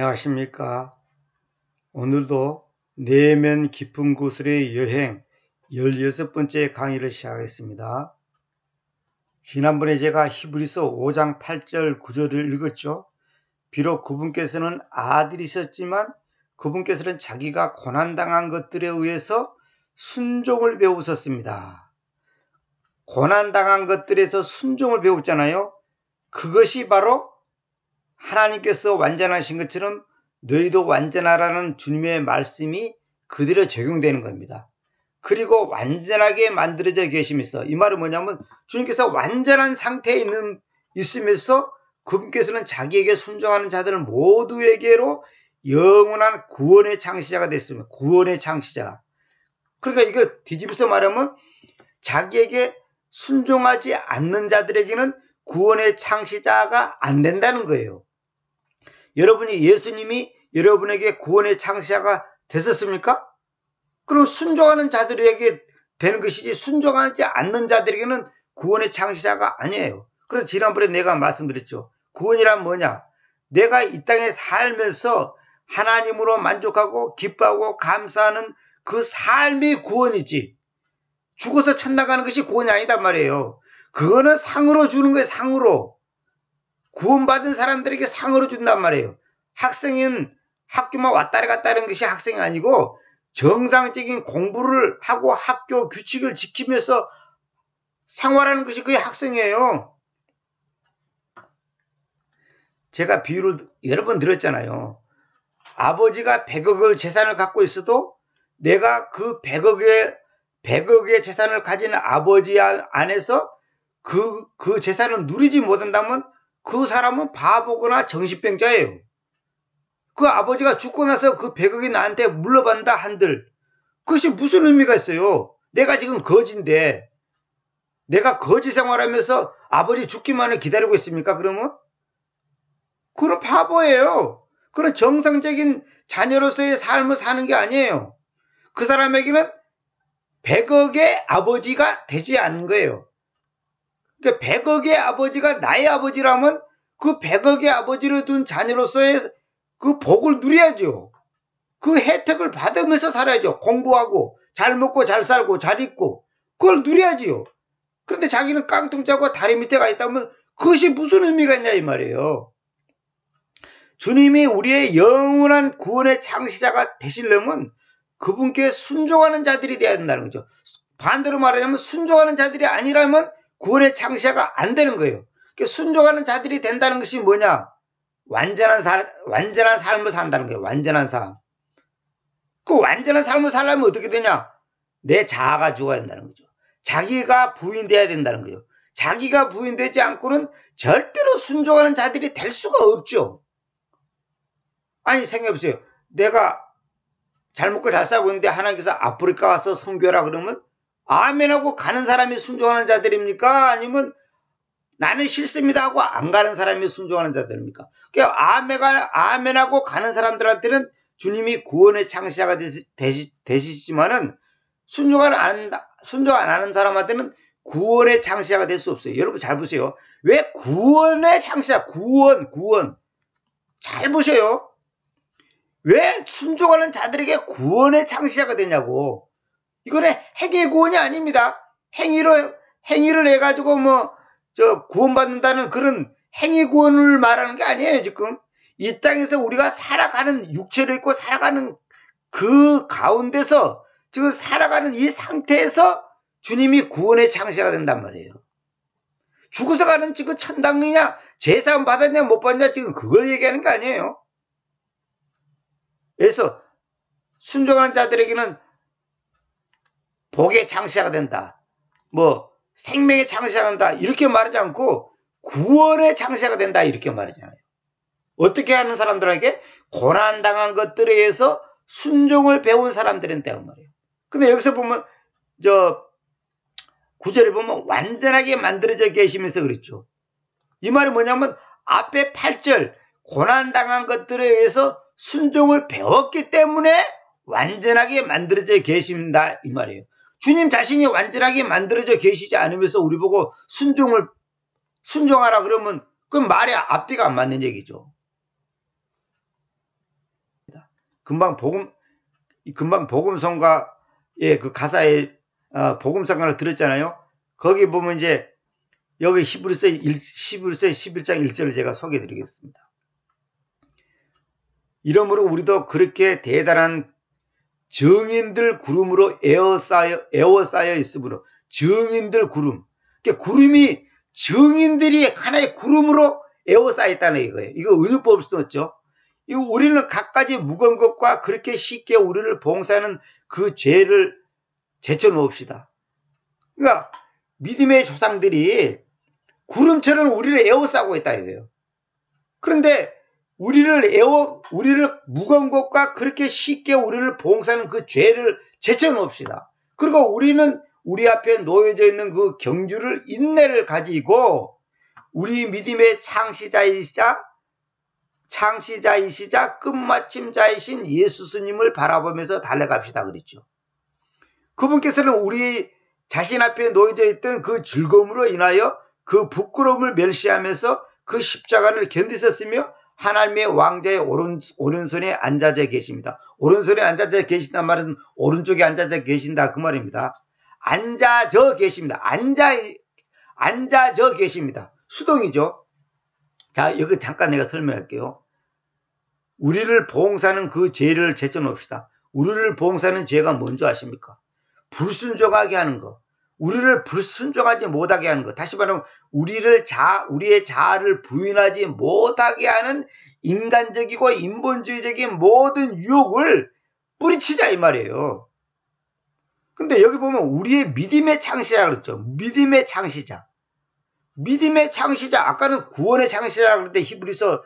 안녕하십니까. 오늘도 내면 깊은 곳으로의 여행 16번째 강의를 시작하겠습니다. 지난번에 제가 히브리서 5장 8절 9절을 읽었죠. 비록 그분께서는 아들이셨지만 그분께서는 자기가 고난당한 것들에 의해서 순종을 배우셨습니다. 고난당한 것들에서 순종을 배웠잖아요. 그것이 바로 하나님께서 완전하신 것처럼 너희도 완전하라는 주님의 말씀이 그대로 적용되는 겁니다. 그리고 완전하게 만들어져 계시면서, 이 말은 뭐냐면 주님께서 완전한 상태에 있으면서 그분께서는 자기에게 순종하는 자들 모두에게로 영원한 구원의 창시자가 됐습니다. 구원의 창시자. 그러니까 이거 뒤집어서 말하면 자기에게 순종하지 않는 자들에게는 구원의 창시자가 안 된다는 거예요. 여러분이 예수님이 여러분에게 구원의 창시자가 되셨습니까? 그럼 순종하는 자들에게 되는 것이지 순종하지 않는 자들에게는 구원의 창시자가 아니에요. 그래서 지난번에 내가 말씀드렸죠. 구원이란 뭐냐? 내가 이 땅에 살면서 하나님으로 만족하고 기뻐하고 감사하는 그 삶이 구원이지, 죽어서 천당 가는 것이 구원이 아니단 말이에요. 그거는 상으로 주는 거예요. 상으로. 구원받은 사람들에게 상으로 준단 말이에요. 학생은 학교만 왔다리 갔다 하는 것이 학생이 아니고 정상적인 공부를 하고 학교 규칙을 지키면서 생활하는 것이 그게 학생이에요. 제가 비유를 여러 번 들었잖아요. 아버지가 100억의 재산을 갖고 있어도 내가 그 100억의 재산을 가진 아버지 안에서 그 재산을 누리지 못한다면 그 사람은 바보거나 정신병자예요. 그 아버지가 죽고 나서 그 100억이 나한테 물러간다 한들 그것이 무슨 의미가 있어요? 내가 지금 거지인데 내가 거지 생활하면서 아버지 죽기만을 기다리고 있습니까? 그러면? 그건 바보예요. 그런 정상적인 자녀로서의 삶을 사는 게 아니에요. 그 사람에게는 100억의 아버지가 되지 않는 거예요. 그러니까 100억의 아버지가 나의 아버지라면 그 100억의 아버지를 둔 자녀로서의 그 복을 누려야죠. 그 혜택을 받으면서 살아야죠. 공부하고 잘 먹고 잘 살고 잘 입고 그걸 누려야지요. 그런데 자기는 깡통 짜고 다리 밑에 가 있다면 그것이 무슨 의미가 있냐 이 말이에요. 주님이 우리의 영원한 구원의 창시자가 되시려면 그분께 순종하는 자들이 되어야 된다는 거죠. 반대로 말하자면 순종하는 자들이 아니라면 구원의 창시자가 안 되는 거예요. 순종하는 자들이 된다는 것이 뭐냐? 완전한 삶을 산다는 거예요. 완전한 삶. 그 완전한 삶을 살려면 어떻게 되냐? 내 자아가 죽어야 된다는 거죠. 자기가 부인돼야 된다는 거죠. 자기가 부인되지 않고는 절대로 순종하는 자들이 될 수가 없죠. 아니 생각해보세요. 내가 잘 먹고 잘 살고 있는데 하나님께서 아프리카 와서 선교하라 그러면 아멘하고 가는 사람이 순종하는 자들입니까? 아니면 나는 싫습니다 하고 안 가는 사람이 순종하는 자들입니까? 그러니까 아멘하고 가는 사람들한테는 주님이 구원의 창시자가 되시지만은 순종 안 하는 사람한테는 구원의 창시자가 될 수 없어요. 여러분 잘 보세요. 왜 구원의 창시자, 구원. 잘 보세요. 왜 순종하는 자들에게 구원의 창시자가 되냐고. 이거는 행위 구원이 아닙니다. 행위를 해가지고 구원받는다는 그런 행위 구원을 말하는 게 아니에요, 지금. 이 땅에서 우리가 살아가는, 육체를 입고 살아가는 그 가운데서, 지금 살아가는 이 상태에서 주님이 구원의 창시자가 된단 말이에요. 죽어서 가는 지금 천당이냐, 제사함 받았냐, 못 받냐, 지금 그걸 얘기하는 게 아니에요. 그래서 순종하는 자들에게는 복의 창시자가 된다. 생명의 창시자가 된다. 이렇게 말하지 않고 구원의 창시자가 된다. 이렇게 말하잖아요. 어떻게 하는 사람들에게? 고난당한 것들에 의해서 순종을 배운 사람들인데 말이에요. 근데 여기서 보면 9절에 보면 완전하게 만들어져 계시면서 그랬죠. 이 말이 뭐냐면 앞에 8절 고난당한 것들에 의해서 순종을 배웠기 때문에 완전하게 만들어져 계신다 이 말이에요. 주님 자신이 완전하게 만들어져 계시지 않으면서 우리 보고 순종하라 그러면 그건 말이 앞뒤가 안 맞는 얘기죠. 금방 복음성가의 그 가사에 복음성가를 들었잖아요. 거기 보면 이제 여기 히브리서 11장 1절을 제가 소개해 드리겠습니다. 이러므로 우리도 그렇게 대단한 증인들 구름으로 에워싸여 있으므로, 증인들 구름. 그러니까 구름이 증인들이 하나의 구름으로 에워싸여 있다는 이거예요. 이거 은유법을 썼죠. 이거 우리는 갖가지 무거운 것과 그렇게 쉽게 우리를 봉사하는 그 죄를 제쳐놓읍시다. 그러니까 믿음의 조상들이 구름처럼 우리를 에워싸고 있다 이거예요. 그런데 우리를 무거운 것과 그렇게 쉽게 우리를 봉사하는 그 죄를 제쳐놓읍시다. 그리고 우리는 우리 앞에 놓여져 있는 그 경주를, 인내를 가지고 우리 믿음의 창시자이시자 끝마침자이신 예수 스님을 바라보면서 달려갑시다 그랬죠. 그분께서는 우리 자신 앞에 놓여져 있던 그 즐거움으로 인하여 그 부끄러움을 멸시하면서 그 십자가를 견디셨으며 하나님의 왕자의 오른손에 앉아져 계십니다. 오른손에 앉아져 계신다는 말은 오른쪽에 앉아져 계신다 그 말입니다. 앉아져 계십니다. 앉아져 계십니다. 수동이죠. 자, 여기 잠깐 내가 설명할게요. 우리를 봉사하는 그 죄를 제쳐놓읍시다. 우리를 봉사하는 죄가 뭔지 아십니까? 불순종하게 하는 거. 우리를 불순종하지 못하게 하는 것. 다시 말하면 우리의 자아를 부인하지 못하게 하는 인간적이고 인본주의적인 모든 유혹을 뿌리치자 이 말이에요. 근데 여기 보면 우리의 믿음의 창시자 그랬죠. 믿음의 창시자. 믿음의 창시자. 아까는 구원의 창시자라고 그랬는데 히브리서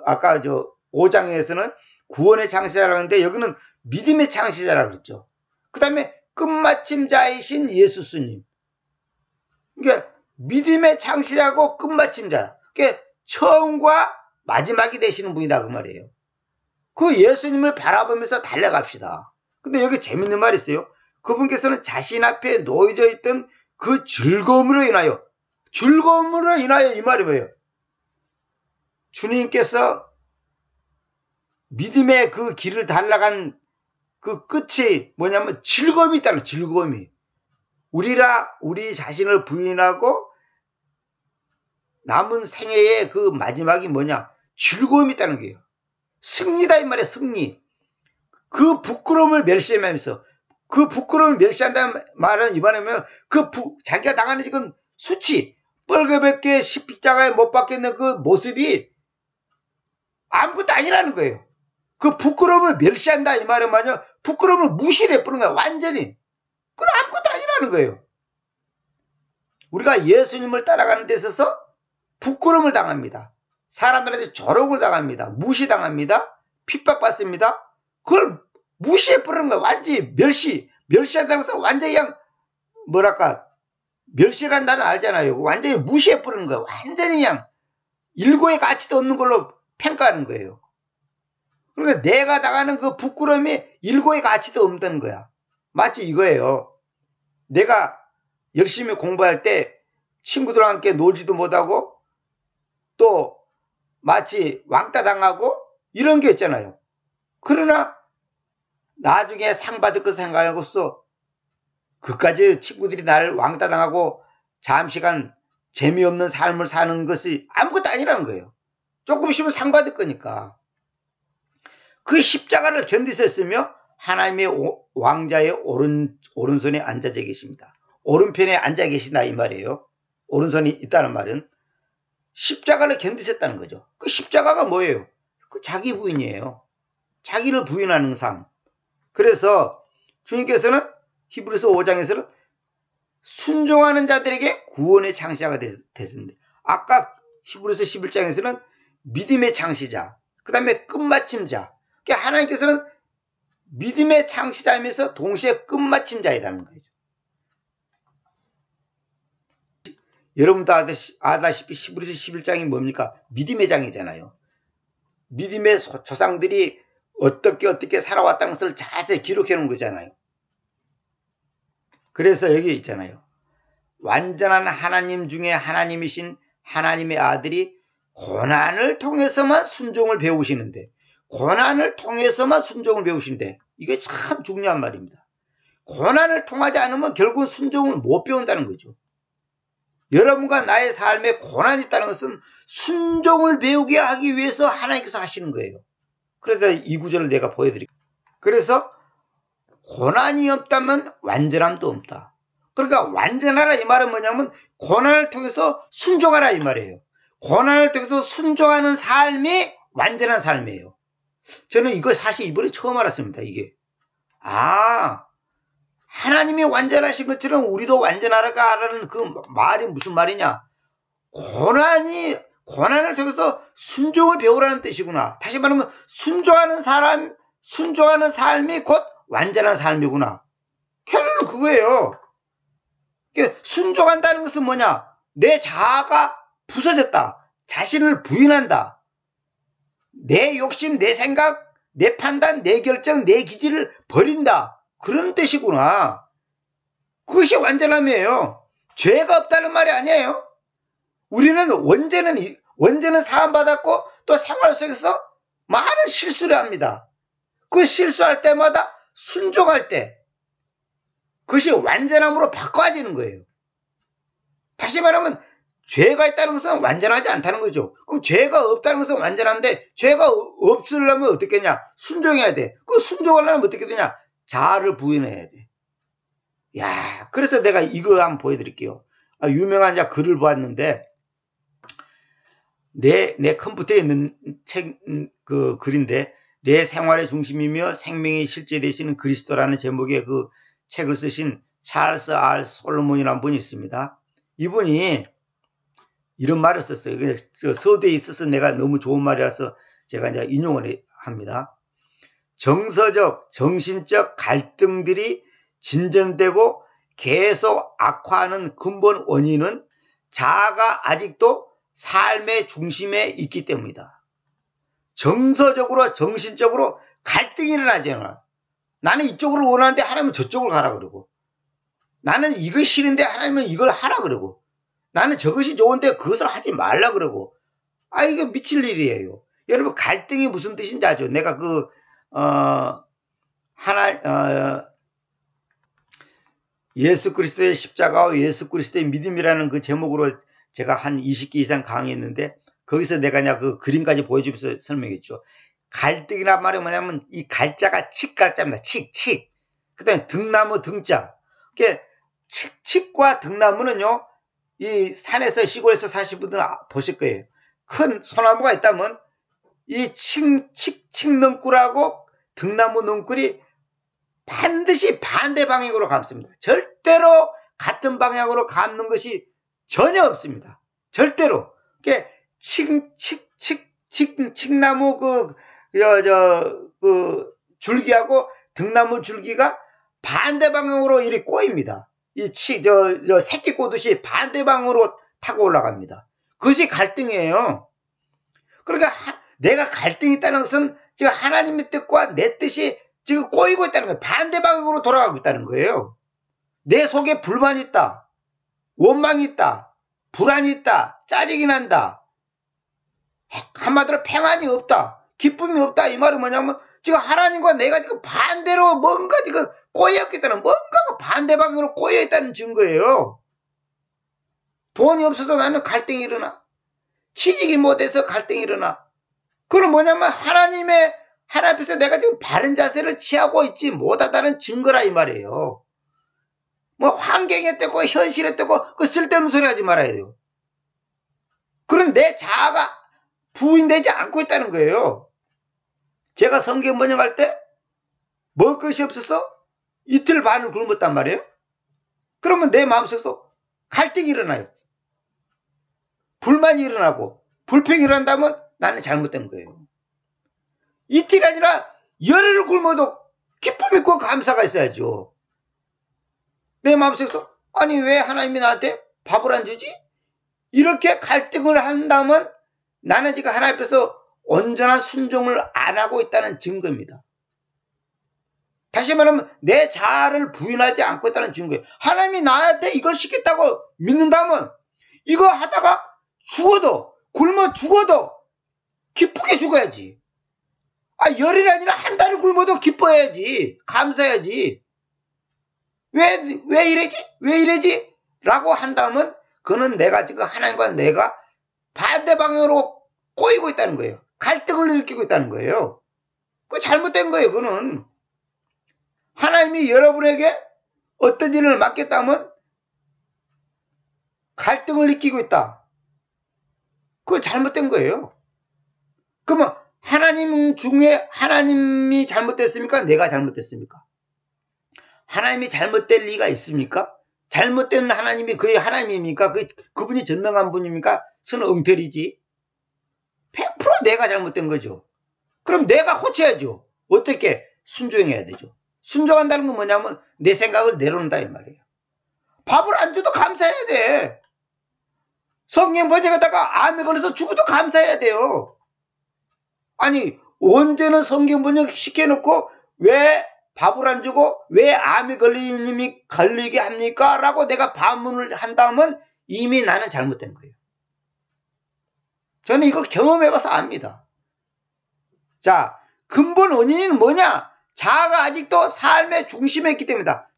아까 5장에서는 구원의 창시자라고 했는데 여기는 믿음의 창시자라고 그랬죠. 그 다음에 끝마침자이신 예수 스님. 그러니까 믿음의 창시자고 끝마침자. 그러니까 처음과 마지막이 되시는 분이다 그 말이에요. 그 예수님을 바라보면서 달려갑시다. 근데 여기 재밌는 말이 있어요. 그분께서는 자신 앞에 놓여져 있던 그 즐거움으로 인하여 이 말이 뭐예요? 주님께서 믿음의 그 길을 달려간 그 끝이 뭐냐면 즐거움이 있다는, 즐거움이. 우리 자신을 부인하고 남은 생애의 그 마지막이 뭐냐? 즐거움이 있다는 거예요. 승리다 이 말이에요, 승리. 그 부끄러움을 멸시하면서, 그 부끄러움을 멸시한다는 말은 이번에면 자기가 당하는 지금 수치, 뻘겋게 십자가에 못 박혔는 그 모습이 아무것도 아니라는 거예요. 그 부끄러움을 멸시한다 이 말은 뭐냐? 부끄러움을 무시를 해버리는 거야, 완전히. 그건 아무것도 아니라는 거예요. 우리가 예수님을 따라가는 데 있어서 부끄러움을 당합니다. 사람들한테 조롱을 당합니다. 무시당합니다. 핍박받습니다. 그걸 무시해버리는 거야. 완전히 멸시한다는 것은 완전히 그냥 멸시라는 단어 알잖아요. 완전히 무시해버리는 거야. 완전히 그냥 일고의 가치도 없는 걸로 평가하는 거예요. 그러니까 내가 당하는 그 부끄러움이 일고의 가치도 없다는 거야. 마치 이거예요. 내가 열심히 공부할 때 친구들과 함께 놀지도 못하고 또 마치 왕따 당하고 이런 게 있잖아요. 그러나 나중에 상 받을 거 생각하고서 그까지 친구들이 나를 왕따 당하고 잠시간 재미없는 삶을 사는 것이 아무것도 아니라는 거예요. 조금 있으면 상 받을 거니까. 그 십자가를 견디셨으며 하나님의 왕자의 오른손에 앉아져 계십니다. 오른편에 앉아 계신다 이 말이에요. 오른손이 있다는 말은 십자가를 견디셨다는 거죠. 그 십자가가 뭐예요? 그 자기 부인이에요. 자기를 부인하는 삶. 그래서 주님께서는 히브리서 5장에서는 순종하는 자들에게 구원의 창시자가 되셨는데, 아까 히브리서 11장에서는 믿음의 창시자, 그 다음에 끝마침자. 그러니까 하나님께서는 믿음의 창시자이면서 동시에 끝마침자이라는 거죠. 여러분도 아다시피 히브리서 11장이 뭡니까? 믿음의 장이잖아요. 믿음의 조상들이 어떻게 살아왔다는 것을 자세히 기록해 놓은 거잖아요. 그래서 여기 있잖아요. 완전한 하나님 중에 하나님이신 하나님의 아들이 고난을 통해서만 순종을 배우시는데, 고난을 통해서만 순종을 배우신대. 이게 참 중요한 말입니다. 고난을 통하지 않으면 결국은 순종을 못 배운다는 거죠. 여러분과 나의 삶에 고난이 있다는 것은 순종을 배우게 하기 위해서 하나님께서 하시는 거예요. 그래서 이 구절을 내가 보여드릴게요. 그래서 고난이 없다면 완전함도 없다. 그러니까 완전하라 이 말은 뭐냐면 고난을 통해서 순종하라 이 말이에요. 고난을 통해서 순종하는 삶이 완전한 삶이에요. 저는 이거 사실 이번에 처음 알았습니다. 이게 하나님이 완전하신 것처럼 우리도 완전하라는 그 말이 무슨 말이냐. 고난을 통해서 순종을 배우라는 뜻이구나. 다시 말하면 순종하는 삶이 곧 완전한 삶이구나. 결론은 그거예요. 순종한다는 것은 뭐냐? 내 자아가 부서졌다. 자신을 부인한다. 내 욕심, 내 생각, 내 판단, 내 결정, 내 기질을 버린다. 그런 뜻이구나. 그것이 완전함이에요. 죄가 없다는 말이 아니에요. 우리는 원죄는 사함받았고 또 생활 속에서 많은 실수를 합니다. 그 실수할 때마다 순종할 때 그것이 완전함으로 바꿔지는 거예요. 다시 말하면 죄가 있다는 것은 완전하지 않다는 거죠. 그럼 죄가 없다는 것은 완전한데 죄가 없으려면 어떻게 하냐? 순종해야 돼. 그 순종하려면 어떻게 되냐? 자아를 부인해야 돼. 야, 그래서 내가 이거 한번 보여드릴게요. 유명한 글을 보았는데 내 컴퓨터에 있는 그 글인데 내 생활의 중심이며 생명의 실제 되시는 그리스도라는 제목의 그 책을 쓰신 찰스 R. 솔로몬이라는 분이 있습니다. 이분이 이런 말을 썼어요. 서두에 있어서 내가 너무 좋은 말이라서 제가 이제 인용을 합니다. 정서적, 정신적 갈등들이 진전되고 계속 악화하는 근본 원인은 자아가 아직도 삶의 중심에 있기 때문이다. 정서적으로, 정신적으로 갈등이 일어나잖아. 나는 이쪽으로 원하는데 하나님은 저쪽으로 가라 그러고, 나는 이거 싫은데 하나님은 이걸 하라 그러고, 나는 저것이 좋은데 그것을 하지 말라 그러고. 이거 미칠 일이에요. 여러분, 갈등이 무슨 뜻인지 아죠? 내가 예수 그리스도의 십자가와 예수 그리스도의 믿음이라는 그 제목으로 제가 한 20개 이상 강의했는데 거기서 내가 그냥 그 그림까지 보여주면서 설명했죠. 갈등이란 말이 뭐냐면 이 갈자가 칡갈자입니다. 칡. 그 다음에 등나무 등자. 칡과 등나무는요, 이 산에서 시골에서 사실 분들은 보실 거예요. 큰 소나무가 있다면 이 칡 능꿀하고 등나무 능꿀이 반드시 반대 방향으로 감습니다. 절대로 같은 방향으로 감는 것이 전혀 없습니다. 절대로. 칡나무 줄기하고 등나무 줄기가 반대 방향으로 이렇게 꼬입니다. 이 새끼 꼬듯이 반대 방향으로 타고 올라갑니다. 그것이 갈등이에요. 그러니까 내가 갈등이 있다는 것은 지금 하나님의 뜻과 내 뜻이 지금 꼬이고 있다는 거예요. 반대 방향으로 돌아가고 있다는 거예요. 내 속에 불만이 있다. 원망이 있다. 불안이 있다. 짜증이 난다. 한마디로 평안이 없다. 기쁨이 없다. 이 말은 뭐냐면 지금 하나님과 내가 지금 반대로 뭔가 지금 꼬여있다는, 뭔가가 반대 방향으로 꼬여있다는 증거예요. 돈이 없어서 나는 갈등이 일어나. 취직이 못해서 갈등이 일어나. 그건 뭐냐면 하나님 앞에서 내가 지금 바른 자세를 취하고 있지 못하다는 증거라 이 말이에요. 뭐 환경에 떼고 현실에 떼고 그 쓸데없는 소리 하지 말아야 돼요. 그런 내 자아가 부인되지 않고 있다는 거예요. 제가 성경 번역할 때 먹을 것이 없어서 이틀 반을 굶었단 말이에요. 그러면 내 마음속에서 갈등이 일어나요. 불만이 일어나고 불평이 일어난다면 나는 잘못된 거예요. 이틀이 아니라 열흘을 굶어도 기쁨 있고 감사가 있어야죠. 내 마음속에서 아니 왜 하나님이 나한테 밥을 안 주지? 이렇게 갈등을 한다면 나는 지금 하나님 앞에서 온전한 순종을 안 하고 있다는 증거입니다. 다시 말하면 내 자아를 부인하지 않고 있다는 증거예요. 하나님이 나한테 이걸 시켰다고 믿는다면 이거 하다가 죽어도 굶어 죽어도 기쁘게 죽어야지. 열흘이 아니라 한 달을 굶어도 기뻐해야지. 감사해야지. 왜 이래지? 왜 이래지? 라고 한다면 그는 내가 지금 하나님과 내가 반대 방향으로 꼬이고 있다는 거예요. 갈등을 일으키고 있다는 거예요. 그거 잘못된 거예요. 그는 하나님이 여러분에게 어떤 일을 맡겼다면 갈등을 느끼고 있다. 그거 잘못된 거예요. 그러면 하나님 중에 하나님이 잘못됐습니까? 내가 잘못됐습니까? 하나님이 잘못될 리가 있습니까? 잘못된 하나님이 그의 하나님입니까? 그분이 전능한 분입니까? 저는 엉터리지. 100% 내가 잘못된 거죠. 그럼 내가 고쳐야죠. 어떻게? 순종해야 되죠. 순종한다는 건 뭐냐면 내 생각을 내려놓는다 이 말이에요. 밥을 안 줘도 감사해야 돼. 성경 번역하다가 암에 걸려서 죽어도 감사해야 돼요. 아니 언제는 성경 번역 시켜놓고 왜 밥을 안 주고 왜 암에 걸리게 합니까? 라고 내가 반문을 한다면 이미 나는 잘못된 거예요. 저는 이걸 경험해봐서 압니다. 자, 근본 원인은 뭐냐? 자아가 아직도 삶의 중심에 있기 때문이다.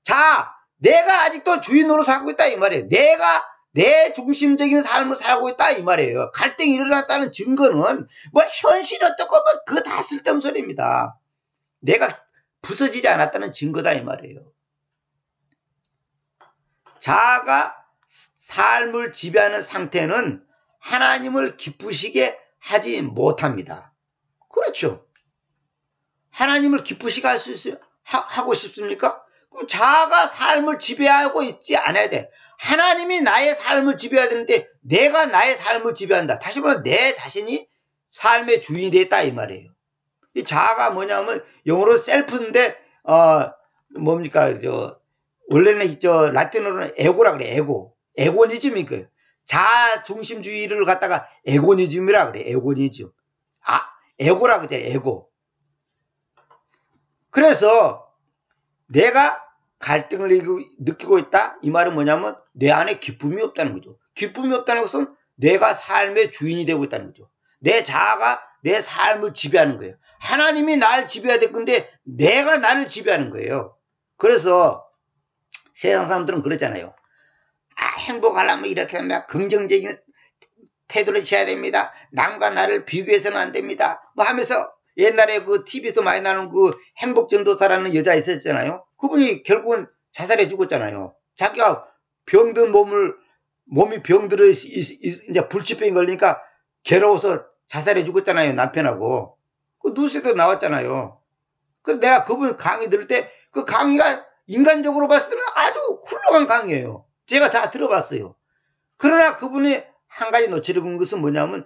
내가 아직도 주인 노릇을 하고 있다 이 말이에요. 내가 내 중심적인 삶을 살고 있다 이 말이에요. 갈등이 일어났다는 증거는 뭐 현실이 어떻고 뭐 그거 다 쓸데없는 소리입니다. 내가 부서지지 않았다는 증거다 이 말이에요. 자아가 삶을 지배하는 상태는 하나님을 기쁘시게 하지 못합니다. 그렇죠. 하나님을 기쁘시게 하고 싶습니까? 그럼 자아가 삶을 지배하고 있지 않아야 돼. 하나님이 나의 삶을 지배해야 되는데 내가 나의 삶을 지배한다. 다시 말하면 내 자신이 삶의 주인이 됐다 이 말이에요. 이 자아가 뭐냐면 영어로 셀프인데 뭡니까 원래는 라틴어로는 에고라 그래. 에고니즘이 거예요. 자아 중심주의를 갖다가 에고니즘이라 그래. 에고니즘. 에고라 그러잖아요. 에고. 그래서 내가 갈등을 느끼고 있다 이 말은 뭐냐면 내 안에 기쁨이 없다는 거죠. 기쁨이 없다는 것은 내가 삶의 주인이 되고 있다는 거죠. 내 자아가 내 삶을 지배하는 거예요. 하나님이 나를 지배해야 될 건데 내가 나를 지배하는 거예요. 그래서 세상 사람들은 그러잖아요. 행복하려면 이렇게 하면 긍정적인 태도를 취해야 됩니다. 남과 나를 비교해서는 안 됩니다. 뭐 하면서 옛날에 그 TV에서 많이 나오는 그 행복전도사라는 여자 있었잖아요. 그분이 결국은 자살해 죽었잖아요. 자기가 병든 몸이 병들어 이제 불치병이 걸리니까 괴로워서 자살해 죽었잖아요. 남편하고. 그 뉴스에도 나왔잖아요. 그 내가 그분 강의 들을 때 그 강의가 인간적으로 봤을 때는 아주 훌륭한 강의예요. 제가 다 들어봤어요. 그러나 그분이 한 가지 놓치는 것은 뭐냐면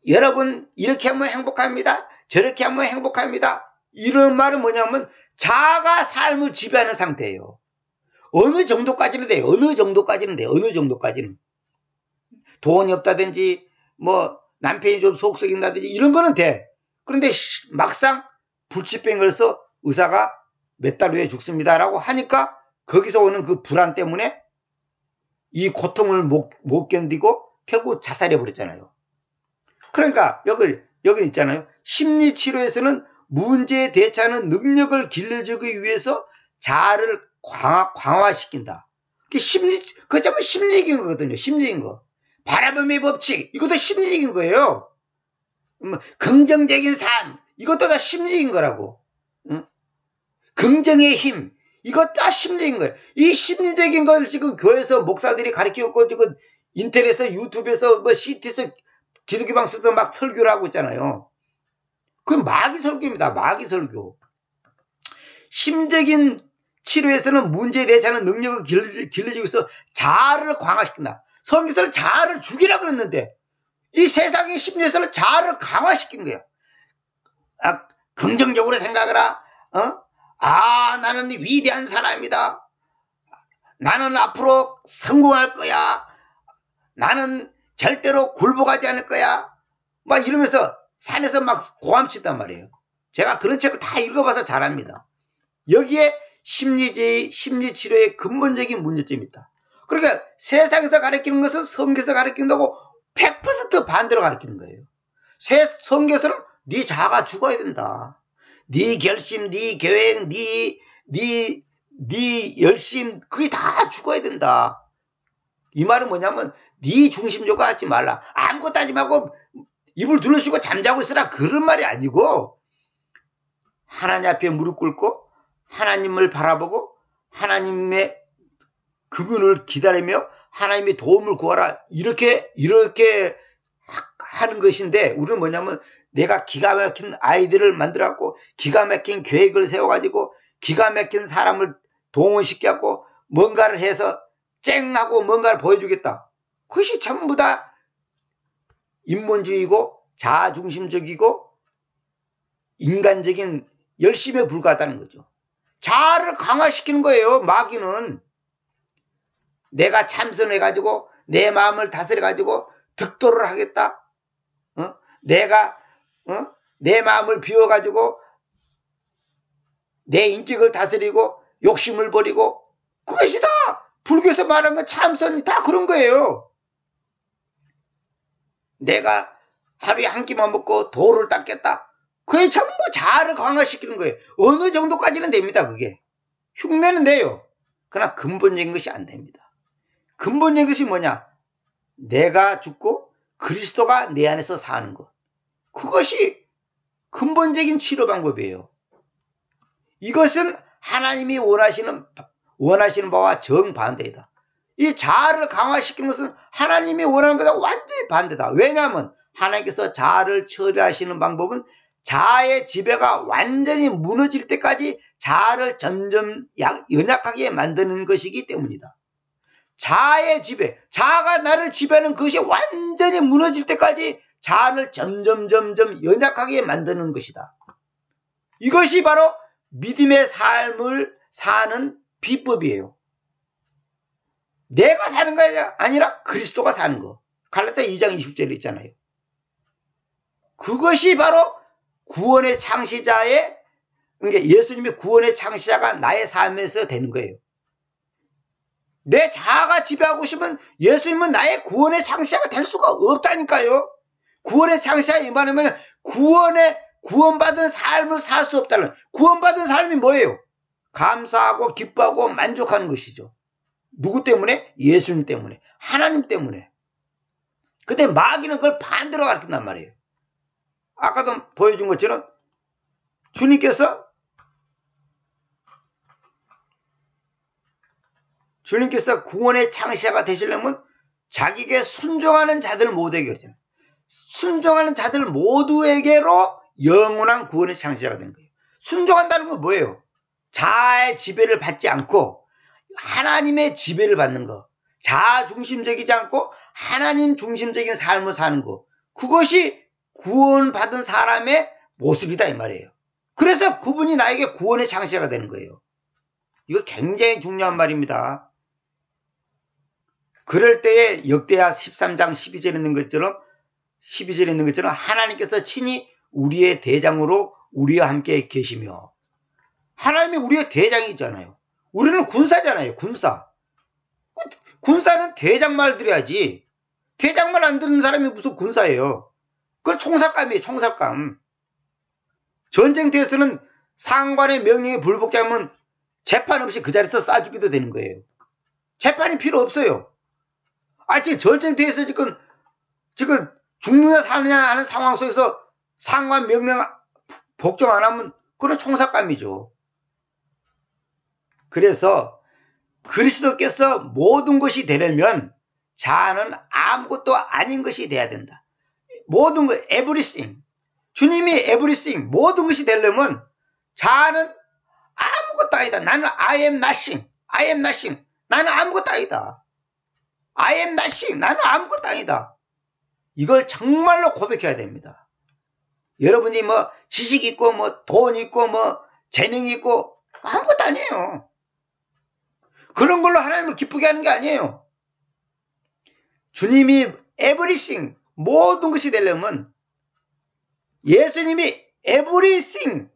여러분 이렇게 하면 행복합니다. 저렇게 하면 행복합니다. 이런 말은 뭐냐면 자아가 삶을 지배하는 상태예요. 어느 정도까지는 돼요. 어느 정도까지는 돼요. 어느 정도까지는. 돈이 없다든지 뭐 남편이 좀 속 썩인다든지 이런 거는 돼. 그런데 막상 불치병 걸려서 의사가 몇 달 후에 죽습니다라고 하니까 거기서 오는 그 불안 때문에 이 고통을 못 견디고 결국 자살해 버렸잖아요. 그러니까 여기 있잖아요. 심리치료에서는 문제에 대처하는 능력을 길러주기 위해서 자아를 강화시킨다. 그게 전부 심리적인 거거든요. 심리적인 거. 바라봄의 법칙 이것도 심리적인 거예요. 긍정적인 삶 이것도 다 심리적인 거라고. 응? 긍정의 힘 이것 다 심리적인 거예요. 이 심리적인 걸 지금 교회에서 목사들이 가르치고 지금 인터넷에서 유튜브에서 뭐 CT에서 기독교방 써서 막 설교를 하고 있잖아요. 그건 마귀 설교입니다. 마귀 설교. 심리적인 치료에서는 문제에 대처하는 능력을 길러주기 위해서 자아를 강화시킨다. 성경에서는 자아를 죽이라 그랬는데 이 세상의 심리에서는 자아를 강화시킨 거예요. 긍정적으로 생각하라. 나는 위대한 사람이다. 나는 앞으로 성공할 거야. 나는 절대로 굴복하지 않을 거야. 막 이러면서 산에서 막 고함친단 말이에요. 제가 그런 책을 다 읽어봐서 잘 압니다. 여기에 심리치료의 근본적인 문제점이 있다. 그러니까 세상에서 가르치는 것은 성경에서 가르치는 거고 100% 반대로 가르치는 거예요. 성경에서는 네 자아가 죽어야 된다. 네 결심, 네 계획, 네 열심, 그게 다 죽어야 된다. 이 말은 뭐냐면 네 중심적으로 하지 말라. 아무것도 하지 말고 입을 둘러쉬고 잠자고 있으라, 그런 말이 아니고, 하나님 앞에 무릎 꿇고 하나님을 바라보고 하나님의 그분을 기다리며 하나님의 도움을 구하라, 이렇게 하는 것인데, 우리는 뭐냐면 내가 기가 막힌 아이디어를 만들어갖고 기가 막힌 계획을 세워가지고 기가 막힌 사람을 동원시켜갖고 뭔가를 해서 쨍하고 뭔가를 보여주겠다. 그것이 전부 다 인본주의고 자아중심적이고 인간적인 열심에 불과하다는 거죠. 자아를 강화시키는 거예요. 마귀는 내가 참선해가지고 내 마음을 다스려가지고 득도를 하겠다. 내가 내 마음을 비워가지고 내 인격을 다스리고 욕심을 버리고, 그것이 다 불교에서 말한 건 참선이 다 그런 거예요. 내가 하루에 한 끼만 먹고 도를 닦겠다. 그게 전부 자아를 강화시키는 거예요. 어느 정도까지는 됩니다. 그게 흉내는 돼요. 그러나 근본적인 것이 안 됩니다. 근본적인 것이 뭐냐? 내가 죽고 그리스도가 내 안에서 사는 것. 그것이 근본적인 치료 방법이에요. 이것은 하나님이 원하시는 바와 정반대이다. 이 자아를 강화시키는 것은 하나님이 원하는 것과 완전히 반대다. 왜냐하면 하나님께서 자아를 처리하시는 방법은 자아의 지배가 완전히 무너질 때까지 자아를 점점 연약하게 만드는 것이기 때문이다. 자아의 지배, 자아가 나를 지배하는 것이 완전히 무너질 때까지 자아를 점점 연약하게 만드는 것이다. 이것이 바로 믿음의 삶을 사는 비법이에요. 내가 사는 것이 아니라 그리스도가 사는 거. 갈라디아 2장 20절에 있잖아요. 그것이 바로 구원의 창시자의, 그러니까 예수님의 구원의 창시자가 나의 삶에서 되는 거예요. 내 자아가 지배하고 싶으면 예수님은 나의 구원의 창시자가 될 수가 없다니까요. 구원의 창시자 이 말이면 구원받은 삶을 살 수 없다는, 구원받은 삶이 뭐예요? 감사하고 기뻐하고 만족하는 것이죠. 누구 때문에? 예수님 때문에, 하나님 때문에. 근데 마귀는 그걸 반대로 가르친단 말이에요. 아까도 보여준 것처럼 주님께서 구원의 창시자가 되시려면 자기에게 순종하는 자들 모두에게 그러잖아요. 순종하는 자들 모두에게로 영원한 구원의 창시자가 되는 거예요. 순종한다는 건 뭐예요? 자아의 지배를 받지 않고 하나님의 지배를 받는 거. 자아 중심적이지 않고 하나님 중심적인 삶을 사는 거. 그것이 구원받은 사람의 모습이다 이 말이에요. 그래서 그분이 나에게 구원의 창시자가 되는 거예요. 이거 굉장히 중요한 말입니다. 그럴 때에 역대하 13장 12절에 있는 것처럼 하나님께서 친히 우리의 대장으로 우리와 함께 계시며, 하나님이 우리의 대장이잖아요. 우리는 군사잖아요. 군사는 대장말 들어야지. 대장말 안 듣는 사람이 무슨 군사예요. 그건 총살감이에요. 총살감. 전쟁터에서는 상관의 명령에 불복하면 재판 없이 그 자리에서 쏴주기도 되는 거예요. 재판이 필요 없어요. 지금 전쟁터에서 지금 죽느냐 사느냐 하는 상황 속에서 상관 명령 복종 안 하면 그건 총살감이죠. 그래서 그리스도께서 모든 것이 되려면 자아는 아무것도 아닌 것이 돼야 된다. 모든 것, everything. 주님이 everything, 모든 것이 되려면 자아는 아무것도 아니다. 나는 I am nothing. 나는 아무것도 아니다. I am nothing. 나는 아무것도 아니다. 이걸 정말로 고백해야 됩니다. 여러분이 뭐 지식 있고 뭐 돈 있고 뭐 재능이 있고 아무것도 아니에요. 그런 걸로 하나님을 기쁘게 하는 게 아니에요. 주님이 everything, 모든 것이 되려면, 예수님이 everything,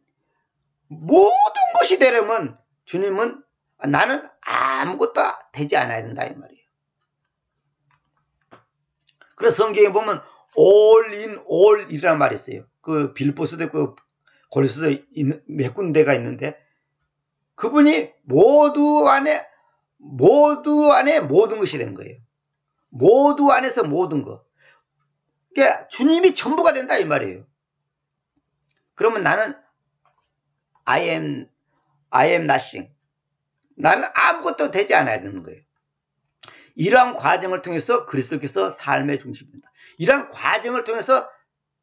모든 것이 되려면 주님은 나는 아무것도 되지 않아야 된다 이 말이에요. 그래서 성경에 보면 all in all이라는 말이 있어요. 그 빌보스도 그 골로새서 몇 군데가 있는데 그분이 모두 안에 모든 것이 되는 거예요. 모두 안에서 모든 것. 그러니까 주님이 전부가 된다 이 말이에요. 그러면 나는 I am nothing. 나는 아무것도 되지 않아야 되는 거예요. 이러한 과정을 통해서 그리스도께서 삶의 중심이 된다. 이러한 과정을 통해서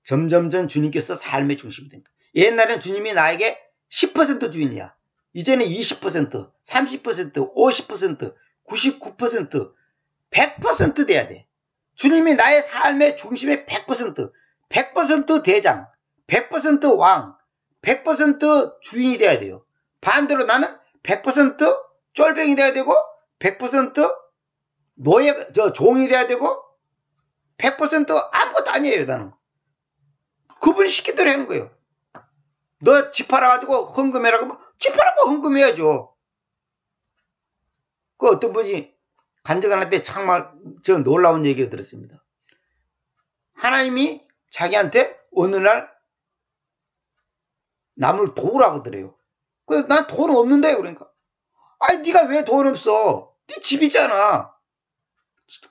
점점점 주님께서 삶의 중심이 된다. 옛날에는 주님이 나에게 10% 주인이야. 이제는 20%, 30%, 50%, 99%, 100% 돼야 돼. 주님이 나의 삶의 중심의 100%, 100% 대장, 100% 왕, 100% 주인이 돼야 돼요. 반대로 나는 100% 쫄병이 돼야 되고 100% 종이 돼야 되고 100% 아무것도 아니에요. 나는 그분이 시킨 대로 하는 거예요. 너 집 팔아가지고 헌금해라고 하면 집 팔아고 헌금해야죠. 그 어떤 분이 간증하는데 정말 저 놀라운 얘기를 들었습니다. 하나님이 자기한테 어느 날 남을 도우라고 그래요. 그래서 난 돈 없는데 그러니까 아니 네가 왜 돈 없어? 네 집이잖아.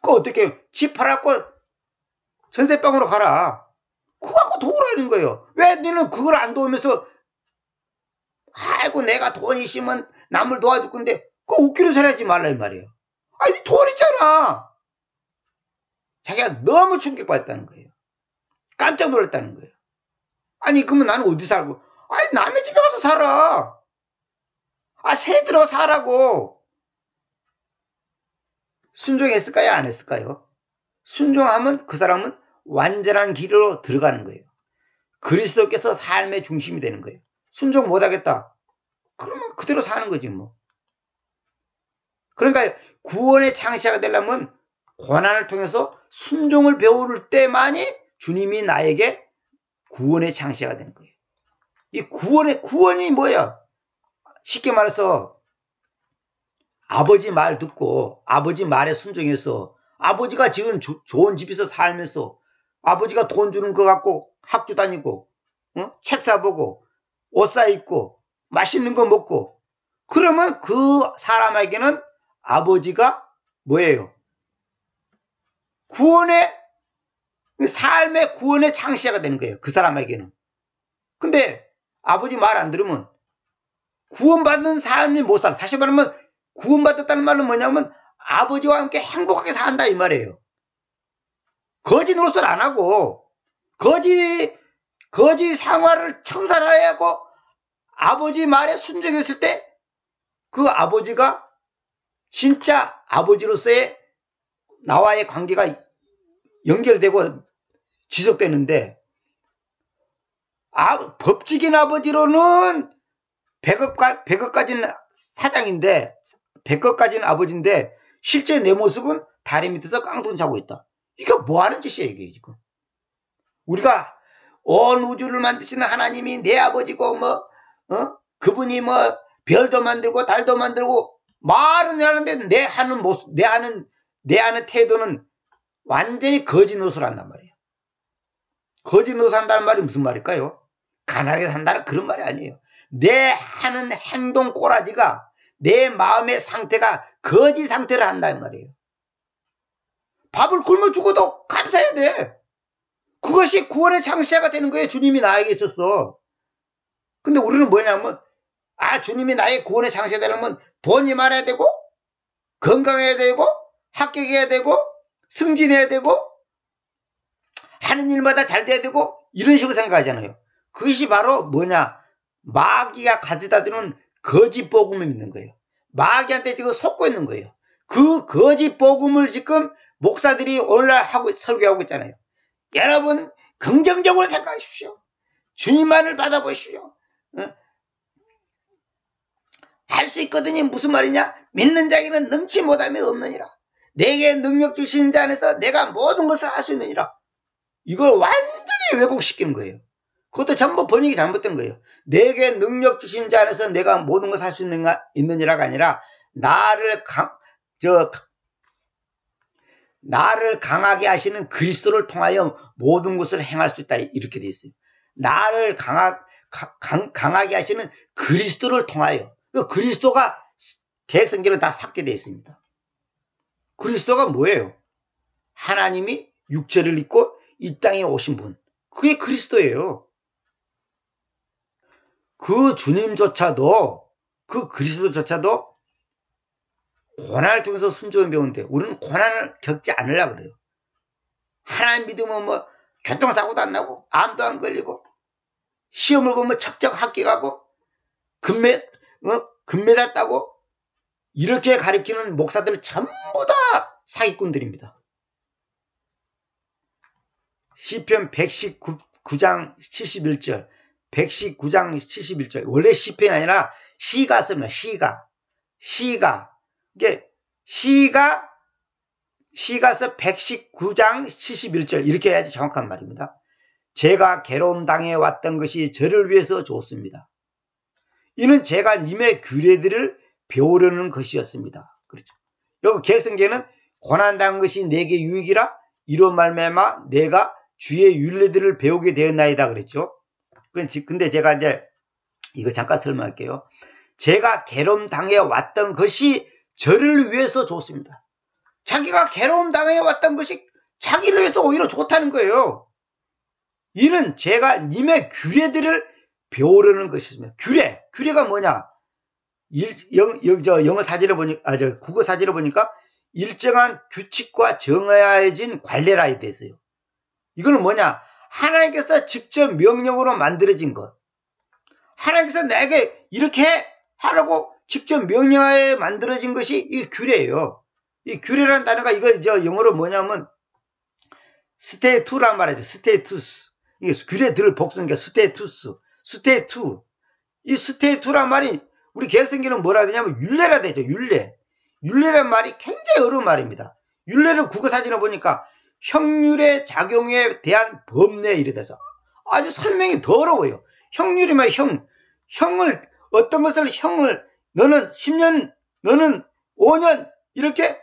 그 어떻게 집 팔아갖고 전세방으로 가라. 그거 갖고 도우라는 거예요. 왜 너는 그걸 안 도우면서 아이고 내가 돈 있으면 남을 도와줄 건데 그거 웃기로 살아야지 말라 이 말이에요. 아니 돈 있잖아. 자기가 너무 충격받았다는 거예요. 깜짝 놀랐다는 거예요. 아니 그러면 나는 어디 살고? 아니 남의 집에 가서 살아. 새 들어 사라고. 순종했을까요? 안 했을까요? 순종하면 그 사람은 완전한 길로 들어가는 거예요. 그리스도께서 삶의 중심이 되는 거예요. 순종 못하겠다. 그러면 그대로 사는 거지 뭐. 그러니까 구원의 창시자가 되려면 고난을 통해서 순종을 배울 때만이 주님이 나에게 구원의 창시자가 되는 거예요. 이 구원이 뭐야? 쉽게 말해서 아버지 말 듣고 아버지 말에 순종해서 아버지가 지금 좋은 집에서 살면서 아버지가 돈 주는 거 갖고 학교 다니고 책 사보고 옷 사입고 맛있는 거 먹고 그러면 그 사람에게는 아버지가 뭐예요? 삶의 구원의 창시자가 되는 거예요. 그 사람에게는. 근데 아버지 말 안 들으면 구원받은 삶이 못 살아. 다시 말하면 구원받았다는 말은 뭐냐면 아버지와 함께 행복하게 산다 이 말이에요. 거지 노릇을 안 하고 거지 생활을 청산해야 하고 아버지 말에 순종했을 때 그 아버지가 진짜 아버지로서의 나와의 관계가 연결되고 지속되는데 법적인 아버지로는 100억 가진 사장인데 100억 가진 아버지인데 실제 내 모습은 다리 밑에서 깡통 자고 있다. 이게 뭐 하는 짓이야 이게 지금. 우리가 온 우주를 만드시는 하나님이 내 아버지고 그분이 별도 만들고 달도 만들고 말은 하는데 내 하는 모습 내 하는 태도는 완전히 거짓 노릇을 한단 말이에요. 거짓 노릇 한다는 말이 무슨 말일까요? 가난하게 산다는 그런 말이 아니에요. 내 하는 행동 꼬라지가 내 마음의 상태가 거짓 상태를 한다는 말이에요. 밥을 굶어 죽어도 감사해야 돼. 그것이 구원의 창시자가 되는 거예요. 주님이 나에게 있었어. 근데 우리는 뭐냐면 주님이 나의 구원의 창시자가 되려면 돈이 많아야 되고 건강해야 되고 합격해야 되고 승진해야 되고 하는 일마다 잘 돼야 되고 이런 식으로 생각하잖아요. 그것이 바로 뭐냐? 마귀가 가져다 주는 거짓 복음을 믿는 거예요. 마귀한테 지금 속고 있는 거예요. 그 거짓 복음을 지금 목사들이 오늘날 설교하고 있잖아요. 여러분 긍정적으로 생각하십시오. 주님만을 받아보십시오. 할 수 있거든요. 무슨 말이냐? 믿는 자에게는 능치 못함이 없느니라. 내게 능력 주시는 자 안에서 내가 모든 것을 할 수 있느니라. 이걸 완전히 왜곡시키는 거예요. 그것도 전부 번역이 잘못된 거예요. 내게 능력 주신 자 안에서 내가 모든 것을 할 수 있느니라가 아니라 나를 나를 강하게 하시는 그리스도를 통하여 모든 것을 행할 수 있다. 이렇게 되어 있어요. 나를 강하게 하시는 그리스도를 통하여. 그 그리스도가 개혁성경에 다 삭게 되어 있습니다. 그리스도가 뭐예요? 하나님이 육체를 입고 이 땅에 오신 분. 그게 그리스도예요. 그 주님조차도, 그 그리스도조차도 고난을 통해서 순종을 배우는데 우리는 고난을 겪지 않으려고 그래요. 하나님 믿으면 뭐 교통사고도 안 나고 암도 안 걸리고 시험을 보면 척척 합격하고 금메달 따고 이렇게 가리키는 목사들은 전부 다 사기꾼들입니다. 시편 119장 71절 119장 71절 원래 시편이 아니라 시가 씁니다. 시가 이게 시가서 119장 71절 이렇게 해야지 정확한 말입니다. 제가 괴로움 당해 왔던 것이 저를 위해서 좋습니다. 이는 제가 님의 규례들을 배우려는 것이었습니다. 그렇죠. 여기 개혁성경에는 고난당한 것이 내게 유익이라 이로 말미암아 내가 주의 율례들을 배우게 되었나이다 그랬죠. 근데 제가 이제 이거 잠깐 설명할게요. 제가 괴로움 당해 왔던 것이 저를 위해서 좋습니다. 자기가 괴로움 당해 왔던 것이 자기를 위해서 오히려 좋다는 거예요. 이는 제가 님의 규례들을 배우려는 것이습니다. 규례가 뭐냐? 영어 사진을 보니까, 국어 사진을 보니까 일정한 규칙과 정해진 관례라 되어 있어요. 이거는 뭐냐? 하나님께서 직접 명령으로 만들어진 것. 하나님께서 내게 이렇게 하라고 직접 명령하에 만들어진 것이 이 규례예요. 이 규례라는 단어가 이거 영어로 뭐냐면 스테이투란 말이죠. 스테이투스. 이게 규례들을 복수하는 게 스테이투스. 스테이투. 이 스테이투란 말이 우리 개혁성경은 뭐라 되냐면 율례라 되죠. 율례란 말이 굉장히 어려운 말입니다. 율례는 국어 사진을 보니까 형률의 작용에 대한 법례 이래 돼서 아주 설명이 더 어려워요. 형률이면 형을 어떤 것을 너는 10년 너는 5년 이렇게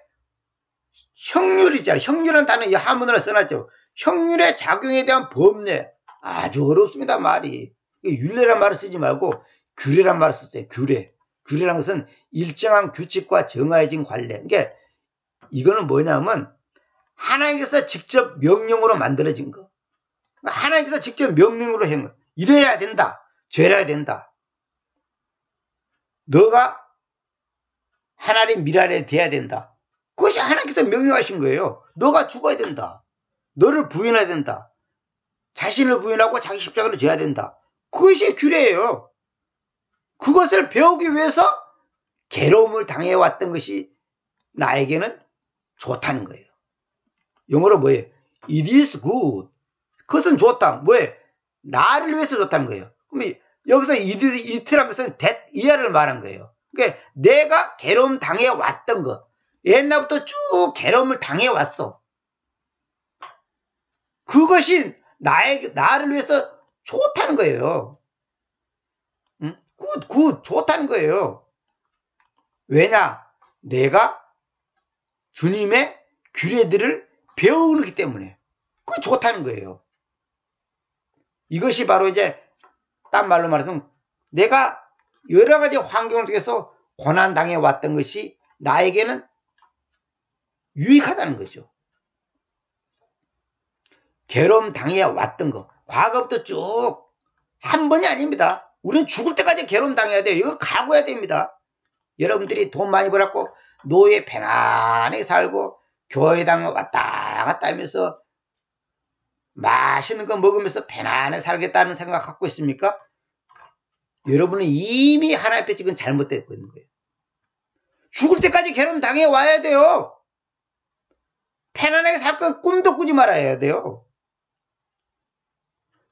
형률이잖아요. 형률이라는 단어 한문으로 써놨죠. 형률의 작용에 대한 법례 아주 어렵습니다. 말이. 율례란 말을 쓰지 말고 규례란 말을 썼어요. 규례란 것은 일정한 규칙과 정해진 관례. 그러니까 이거는 뭐냐면 하나님께서 직접 명령으로 만들어진 거. 하나님께서 직접 명령으로 한 거. 이래야 된다. 저래야 된다. 너가 하나님 미랄에 돼야 된다. 그것이 하나님께서 명령하신 거예요. 너가 죽어야 된다. 너를 부인해야 된다. 자신을 부인하고 자기 십자가를 져야 된다. 그것이 규례예요. 그것을 배우기 위해서 괴로움을 당해왔던 것이 나에게는 좋다는 거예요. 영어로 뭐예요? It is good. 그것은 좋다. 뭐예요? 나를 위해서 좋다는 거예요. 그럼 여기서 it라는 것은 that 이하를 말한 거예요. 그러니까 내가 괴로움 당해왔던 것. 옛날부터 쭉 괴로움을 당해왔어. 그것이 나를 위해서 좋다는 거예요. 응? 굿, 좋다는 거예요. 왜냐? 내가 주님의 규례들을 배우기 때문에. 그게 좋다는 거예요. 이것이 바로 이제, 딴 말로 말해서 내가 여러 가지 환경을 통해서 고난당해 왔던 것이 나에게는 유익하다는 거죠. 괴로움 당해 왔던 거. 과거부터 쭉 한 번이 아닙니다. 우리는 죽을 때까지 괴로움 당해야 돼요. 이거 각오해야 됩니다. 여러분들이 돈 많이 벌었고 노예 편안하게 살고 교회당 왔다 갔다 하면서 맛있는 거 먹으면서 편안하게 살겠다는 생각 갖고 있습니까? 여러분은 이미 하나님 앞에 지금 잘못되고 있는 거예요. 죽을 때까지 괴로움 당해 와야 돼요. 편안하게 살 건 꿈도 꾸지 말아야 돼요.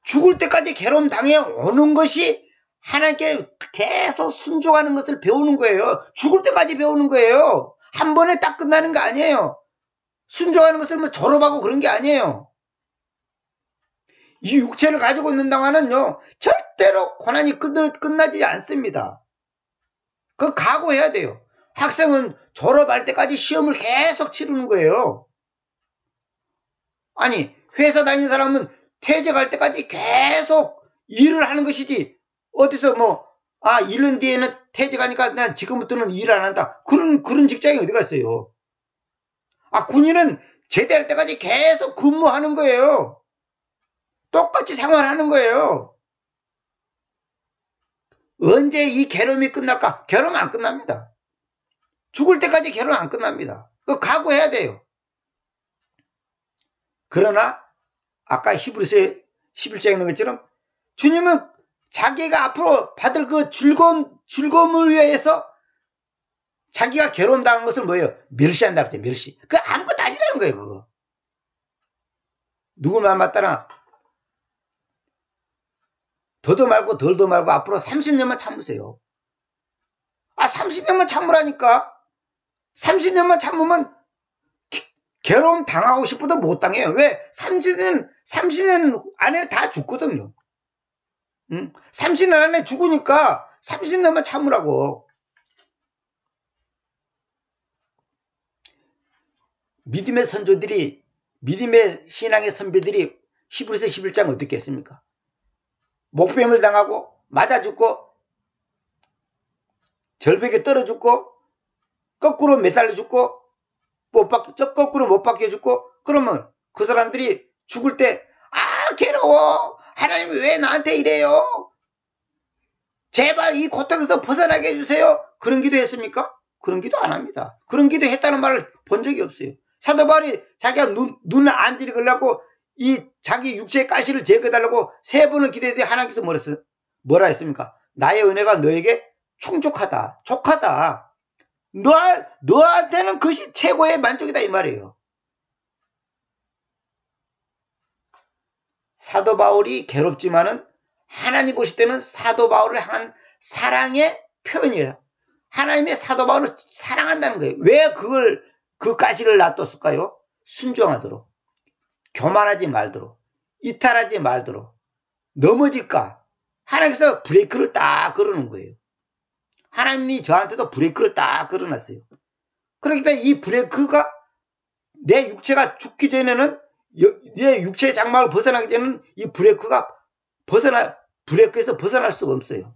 죽을 때까지 괴로움 당해 오는 것이 하나님께 계속 순종하는 것을 배우는 거예요. 죽을 때까지 배우는 거예요. 한 번에 딱 끝나는 거 아니에요. 순종하는 것을 뭐 졸업하고 그런 게 아니에요. 이 육체를 가지고 있는 동안은요, 절대로 고난이 끝나지 않습니다. 그거 각오해야 돼요. 학생은 졸업할 때까지 시험을 계속 치르는 거예요. 아니, 회사 다니는 사람은 퇴직할 때까지 계속 일을 하는 것이지, 어디서 뭐, 1년 뒤에는 퇴직하니까 난 지금부터는 일 안 한다. 그런 직장이 어디 갔어요? 군인은 제대할 때까지 계속 근무하는 거예요. 똑같이 생활하는 거예요. 언제 이 괴로움이 끝날까? 괴로움 안 끝납니다. 죽을 때까지 괴로움 안 끝납니다. 그거 각오해야 돼요. 그러나 아까 히브리서 11장에 있는 것처럼 주님은 자기가 앞으로 받을 그 즐거움을 위해서 자기가 괴로움 당한 것을 뭐예요? 멸시한다 그랬죠. 멸시. 그거 아무것도 아니라는 거예요. 그거. 누구 말 맞다나 더도 말고 덜도 말고 앞으로 30년만 참으세요. 30년만 참으라니까. 30년만 참으면 괴로움 당하고 싶어도 못 당해요. 왜? 30년 안에 다 죽거든요. 30년 안에 죽으니까 30년만 참으라고. 믿음의 선조들이, 믿음의 신앙의 선배들이 히브리서 11장 어떻게 했습니까? 목뱀을 당하고 맞아 죽고 절벽에 떨어 죽고 거꾸로 매달려 죽고 거꾸로 못 박혀 죽고, 그러면 그 사람들이 죽을 때 괴로워, 하나님이 왜 나한테 이래요, 제발 이 고통에서 벗어나게 해주세요, 그런 기도 했습니까? 그런 기도 안 합니다. 그런 기도 했다는 말을 본 적이 없어요. 사도 바울이 자기가 눈을 안질이 걸려고 이 자기 육체의 가시를 제거해달라고 3번을 기도했는데 하나님께서 뭐라 했습니까? 나의 은혜가 너에게 충족하다, 족하다. 너한테는 그것이 최고의 만족이다, 이 말이에요. 사도 바울이 괴롭지만은 하나님 보실 때는 사도 바울을 향한 사랑의 표현이에요. 하나님의 사도 바울을 사랑한다는 거예요. 왜 그 가시를 놔뒀을까요? 순종하도록, 교만하지 말도록, 이탈하지 말도록, 넘어질까? 하나님께서 브레이크를 딱 걸어놓은 거예요. 하나님이 저한테도 브레이크를 딱 걸어놨어요. 그러니까 이 브레이크가 내 육체가 죽기 전에는, 내 육체의 장막을 벗어나기 전에는 이 브레이크에서 벗어날 수가 없어요.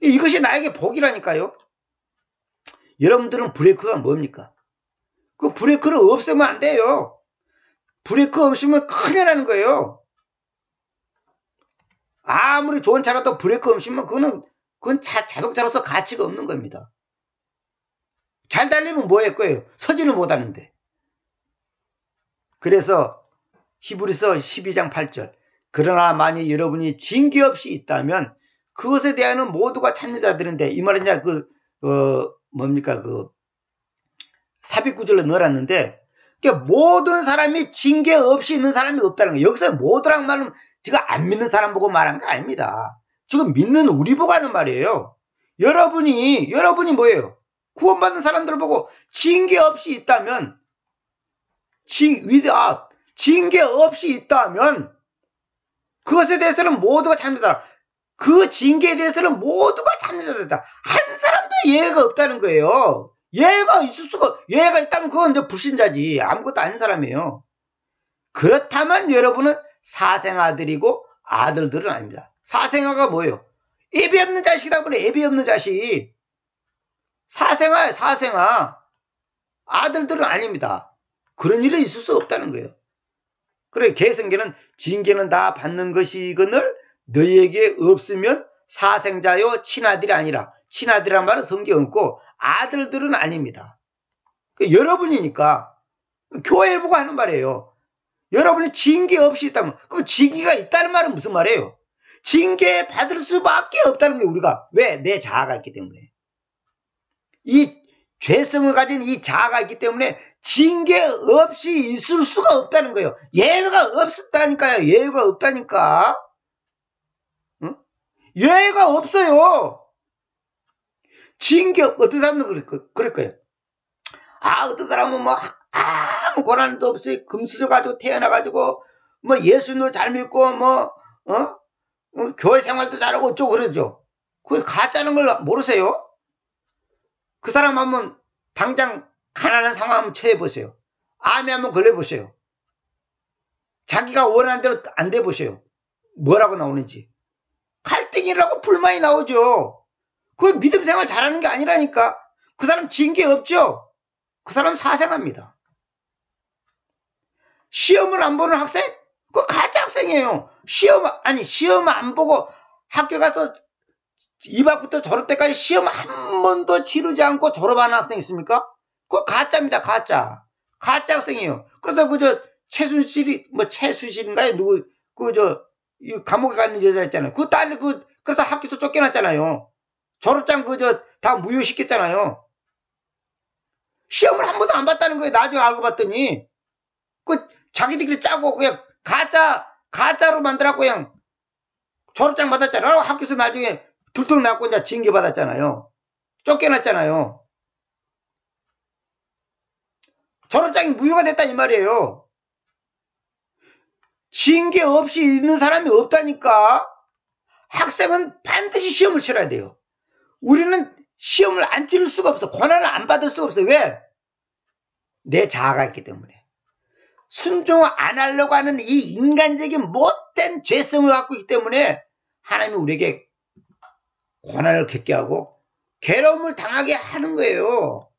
이것이 나에게 복이라니까요. 여러분들은 브레이크가 뭡니까? 그 브레이크를 없애면 안 돼요. 브레이크 없으면 큰일 나는 거예요. 아무리 좋은 차라도 브레이크 없으면 그건 자동차로서 가치가 없는 겁니다. 잘 달리면 뭐 할 거예요? 서지를 못하는데. 그래서 히브리서 12장 8절, 그러나 만일 여러분이 징계 없이 있다면 그것에 대하여는 모두가 참여자들인데, 이 말은 이제 삽입구절로 넣어놨는데, 그러니까 모든 사람이 징계 없이 있는 사람이 없다는 거예요. 여기서 모두란 말은 지금 안 믿는 사람 보고 말한 거 아닙니다. 지금 믿는 우리 보고 하는 말이에요. 여러분이 뭐예요? 구원받는 사람들 보고 징계 없이 있다면, 징계 없이 있다면 그것에 대해서는 모두가 참여자다. 그 징계에 대해서는 모두가 참여자다. 한 사람도 예외가 없다는 거예요. 예외가 있다면 그건 이제 불신자지, 아무것도 아닌 사람이에요. 그렇다면 여러분은 사생아들이고 아들들은 아닙니다. 사생아가 뭐예요? 예비 없는 자식이다 보니 예비 없는 자식. 사생아예요, 사생아. 아들들은 아닙니다. 그런 일은 있을 수 없다는 거예요. 그래, 개성계는 징계는 다 받는 것이거늘 너희에게 없으면 사생자요 친아들이 아니라, 친아들이란 말은 성경에 없고 아들들은 아닙니다. 여러분이니까 교회 보고 하는 말이에요. 여러분이 징계 없이 있다면, 그럼 징계가 있다는 말은 무슨 말이에요? 징계 받을 수밖에 없다는 거예요, 우리가. 왜? 내 자아가 있기 때문에. 이 죄성을 가진 이 자아가 있기 때문에 징계 없이 있을 수가 없다는 거예요. 예외가 없었다니까요. 예외가 없다니까. 응? 예외가 없어요. 징계, 어떤 사람들은 그럴 거예요. 어떤 사람은 뭐 아무 고난도 없이 금수저 가지고 태어나가지고 뭐 예수님도 잘 믿고 교회 생활도 잘하고 어쩌고 그러죠. 그게 가짜는 걸 모르세요? 그 사람 한번 당장 가난한 상황 한번 처해보세요. 암에 한번 걸려보세요. 자기가 원하는 대로 안 돼 보세요. 뭐라고 나오는지. 갈등이라고 불만이 나오죠. 그 믿음 생활 잘하는 게 아니라니까. 그 사람 징계 없죠. 그 사람 사생합니다. 시험을 안 보는 학생? 그거 가짜 학생이에요. 시험 안 보고 학교 가서 입학부터 졸업 때까지 시험 한 번도 치르지 않고 졸업하는 학생 있습니까? 그거 가짜입니다. 가짜 학생이에요. 그래서 최순실인가요? 누구 감옥에 가 있는 여자 있잖아요. 그 딸 그래서 학교에서 쫓겨났잖아요. 졸업장 다 무효시켰잖아요. 시험을 한 번도 안 봤다는 거예요. 나중에 알고 봤더니 자기들끼리 짜고 그냥 가짜로 만들었고 그냥 졸업장 받았잖아요. 학교에서 나중에 들통 나고 이제 징계 받았잖아요. 쫓겨났잖아요. 졸업장이 무효가 됐다 이 말이에요. 징계 없이 있는 사람이 없다니까. 학생은 반드시 시험을 치러야 돼요. 우리는 시험을 안 치를 수가 없어. 권한을 안 받을 수가 없어요. 왜? 내 자아가 있기 때문에. 순종을 안 하려고 하는 이 인간적인 못된 죄성을 갖고 있기 때문에 하나님이 우리에게 고난을 겪게 하고 괴로움을 당하게 하는 거예요.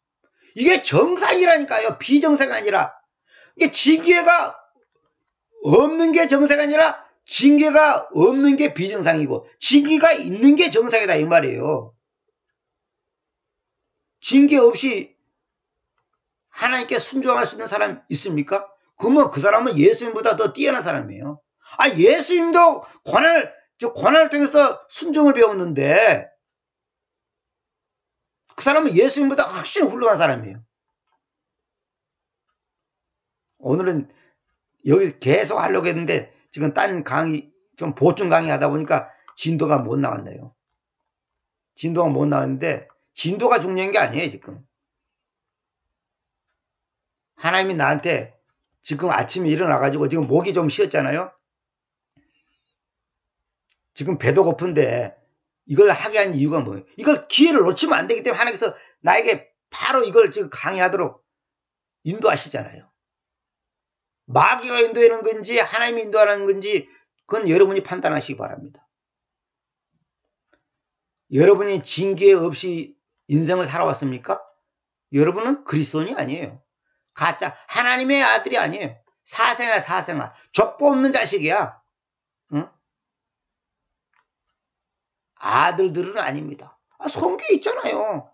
이게 정상이라니까요. 비정상이 아니라. 이게 징계가 없는 게 정상이 아니라 징계가 없는 게 비정상이고 징계가 있는 게 정상이다 이 말이에요. 징계 없이 하나님께 순종할 수 있는 사람 있습니까? 그러면 그 사람은 예수님보다 더 뛰어난 사람이에요. 예수님도 고난을 통해서 순종을 배웠는데 그 사람은 예수님보다 훨씬 훌륭한 사람이에요. 오늘은 여기 계속 하려고 했는데 지금 딴 강의 좀 보충 강의 하다 보니까 진도가 못 나왔네요. 진도가 못 나왔는데 진도가 중요한 게 아니에요. 지금 하나님이 나한테 지금 아침에 일어나가지고 지금 목이 좀 쉬었잖아요. 지금 배도 고픈데 이걸 하게 한 이유가 뭐예요? 이걸 기회를 놓치면 안 되기 때문에 하나님께서 나에게 바로 이걸 지금 강의하도록 인도하시잖아요. 마귀가 인도하는 건지 하나님이 인도하는 건지 그건 여러분이 판단하시기 바랍니다. 여러분이 징계 없이 인생을 살아왔습니까? 여러분은 그리스도인이 아니에요. 가짜 하나님의 아들이 아니에요. 사생아 족보 없는 자식이야. 응? 아들들은 아닙니다. 성경에 있잖아요.